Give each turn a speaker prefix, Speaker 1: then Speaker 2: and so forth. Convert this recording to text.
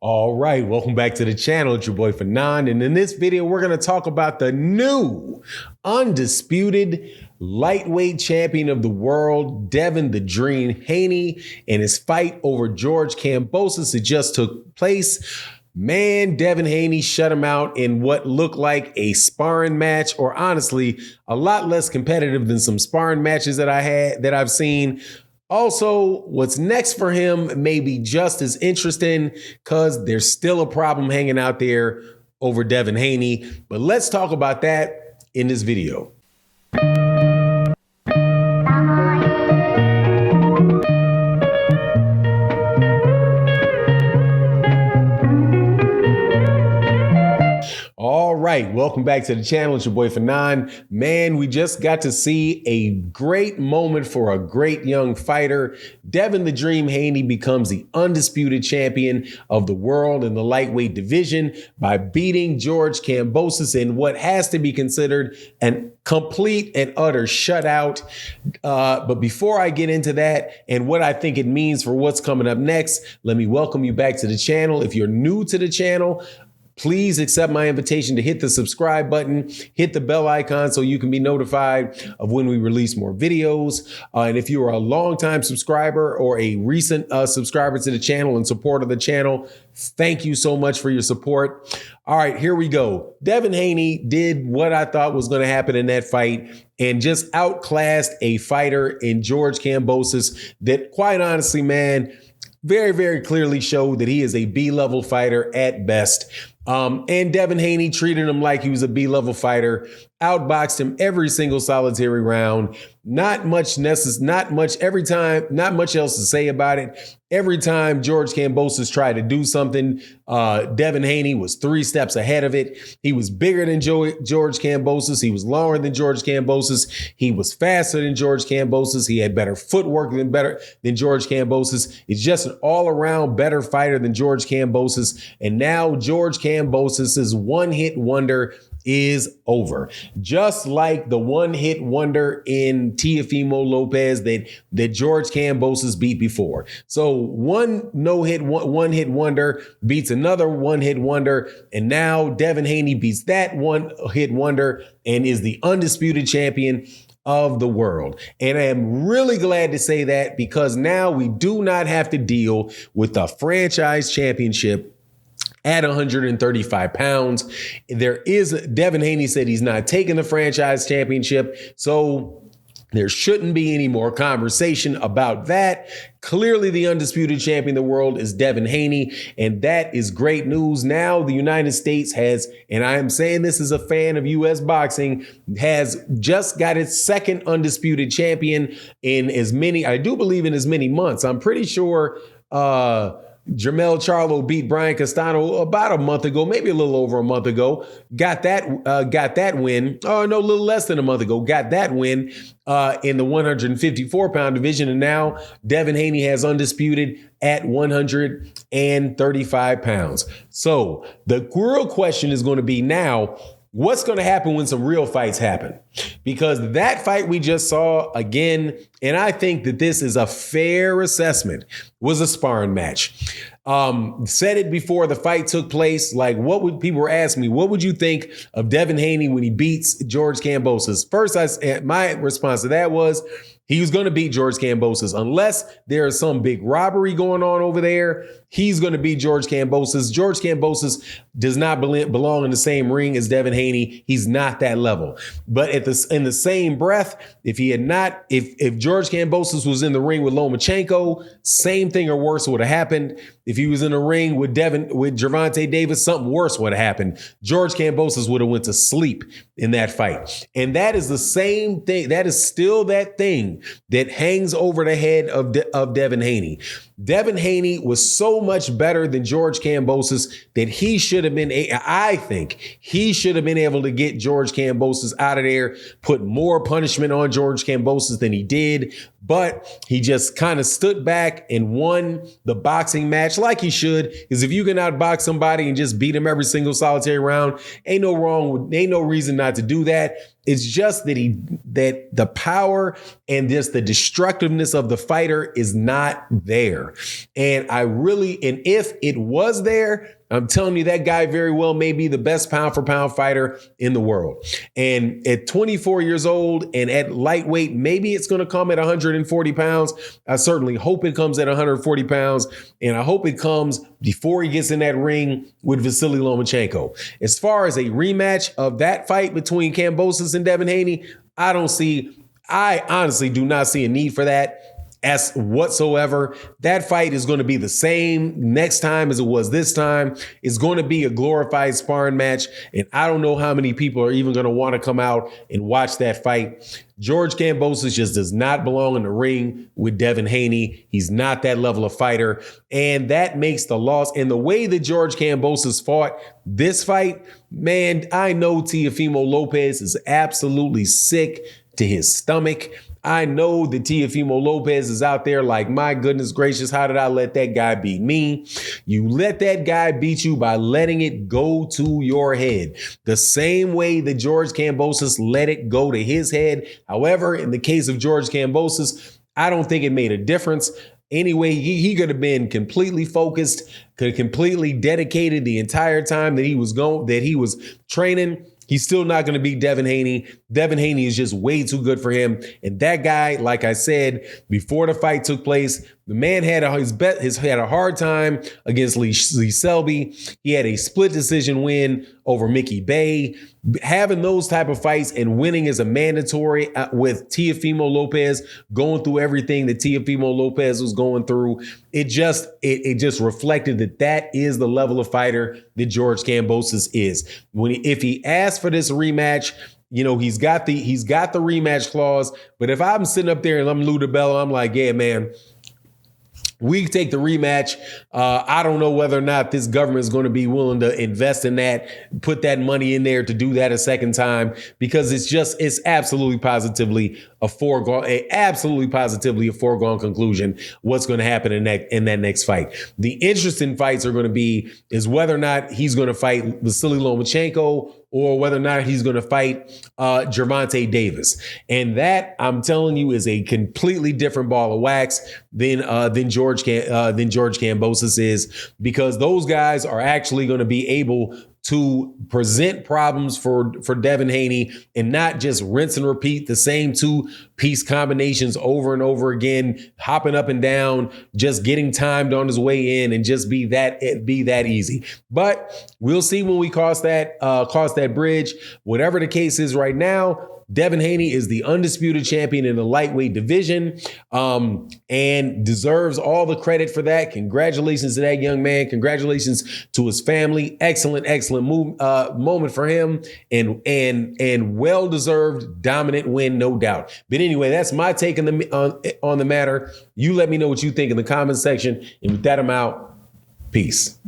Speaker 1: All right, welcome back to the channel. It's your boy Fanon, and in this video, we're going to talk about the new undisputed lightweight champion of the world, Devin "The Dream" Haney, and his fight over George Kambosos that just took place. Man, Devin Haney shut him out in what looked like a sparring match, or honestly, a lot less competitive than some sparring matches that I've seen. Also, what's next for him may be just as interesting because there's still a problem hanging out there over Devin Haney. But let's talk about that in this video. All right, welcome back to the channel. It's your boy Fanon. Man, we just got to see a great moment for a great young fighter. Devin "The Dream" Haney becomes the undisputed champion of the world in the lightweight division by beating George Kambosos in what has to be considered an complete and utter shutout. But before I get into that and what I think it means for what's coming up next, let me welcome you back to the channel. If you're new to the channel, please accept my invitation to hit the subscribe button, hit the bell icon so you can be notified of when we release more videos. And if you are a longtime subscriber or a recent subscriber to the channel and supporter of the channel, thank you so much for your support. All right, here we go. Devin Haney did what I thought was going to happen in that fight and just outclassed a fighter in George Kambosos that, quite honestly, man, very, very clearly showed that he is a B-level fighter at best. And Devin Haney treated him like he was a B-level fighter, outboxed him every single solitary round. Not much else to say about it. Every time George Kambosos tried to do something, Devin Haney was 3 steps ahead of it. He was bigger than George Kambosos. He was longer than George Kambosos. He was faster than George Kambosos. He had better footwork than George Kambosos. He's just an all-around better fighter than George Kambosos. And now George Kambosos' one-hit wonder is over. Just like the one-hit wonder in Teofimo Lopez that George Kambosos beat before. So one hit wonder beats another one-hit wonder, and now Devin Haney beats that one-hit wonder and is the undisputed champion of the world. And I am really glad to say that because now we do not have to deal with the franchise championship at 135 pounds. Devin Haney said he's not taking the franchise championship, so there shouldn't be any more conversation about that. Clearly, the undisputed champion of the world is Devin Haney, and that is great news. Now the United States has, and I am saying this as a fan of U.S. boxing, has just got its second undisputed champion in as many months. I'm pretty sure Jermell Charlo beat Brian Castano about a month ago, maybe a little over a month ago. Got that win. Oh no, a little less than a month ago. Got that win in the 154-pound division, and now Devin Haney has undisputed at 135 pounds. So the real question is going to be now, what's going to happen when some real fights happen? Because that fight we just saw again, and I think that this is a fair assessment, was a sparring match. Said it before the fight took place. Like, people were asking me, what would you think of Devin Haney when he beats George Kambosos? First, my response to that was, he was going to beat George Kambosos unless there is some big robbery going on over there. He's going to beat George Kambosos. George Kambosos does not belong in the same ring as Devin Haney. He's not that level. But in the same breath, if George Kambosos was in the ring with Lomachenko, same thing or worse would have happened. If he was in the ring with Gervonta Davis, something worse would have happened. George Kambosos would have went to sleep in that fight. And that is the same thing. That is still that thing that hangs over the head of Devin Haney. Devin Haney was so much better than George Kambosos that I think he should have been able to get George Kambosos out of there, put more punishment on George Kambosos than he did. But he just kind of stood back and won the boxing match like he should. Because if you can outbox somebody and just beat him every single solitary round, ain't no reason not to do that. It's just that the power and just the destructiveness of the fighter is not there. And if it was there, I'm telling you, that guy very well may be the best pound for pound fighter in the world. And at 24 years old and at lightweight, maybe it's going to come at 140 pounds. I certainly hope it comes at 140 pounds. And I hope it comes before he gets in that ring with Vasily Lomachenko. As far as a rematch of that fight between Kambosos and Devin Haney, I honestly do not see a need for that as whatsoever. That fight is going to be the same next time as it was this time. It's going to be a glorified sparring match, and I don't know how many people are even going to want to come out and watch that fight. George Kambosos just does not belong in the ring with Devin Haney. He's not that level of fighter, and that makes the loss. And the way that George Kambosos fought this fight, man, I know Teofimo Lopez is absolutely sick to his stomach. I know that Teofimo Lopez is out there like, my goodness gracious, how did I let that guy beat me? You let that guy beat you by letting it go to your head, the same way that George Kambosos let it go to his head. However, in the case of George Kambosos, I don't think it made a difference. Anyway, he could have been completely focused, could have completely dedicated the entire time that he was training. He's still not going to beat Devin Haney. Devin Haney is just way too good for him. And that guy, like I said, before the fight took place, the man had a hard time against Lee Selby. He had a split decision win over Mickey Bay. Having those type of fights and winning is a mandatory with Teofimo Lopez going through everything that Teofimo Lopez was going through. It just reflected that is the level of fighter that George Kambosos is. If he asks for this rematch, he's got the rematch clause. But if I'm sitting up there and I'm Lou DiBella, I'm like, yeah, man, we take the rematch. I don't know whether or not this government is going to be willing to invest in that, put that money in there to do that a second time, because it's absolutely positively a foregone conclusion what's going to happen in that next fight. The interesting fights are going to be is whether or not he's going to fight Vasily Lomachenko or whether or not he's going to fight Gervonta Davis. And that, I'm telling you, is a completely different ball of wax than George Kambosos is, because those guys are actually going to be able to present problems for Devin Haney and not just rinse and repeat the same two-piece combinations over and over again, hopping up and down, just getting timed on his way in and just be that easy. But we'll see when we cross that bridge. Whatever the case is right now, Devin Haney is the undisputed champion in the lightweight division, and deserves all the credit for that. Congratulations to that young man. Congratulations to his family. Excellent moment for him, and well-deserved dominant win, no doubt. But anyway, that's my take on the matter. You let me know what you think in the comment section. And with that, I'm out. Peace.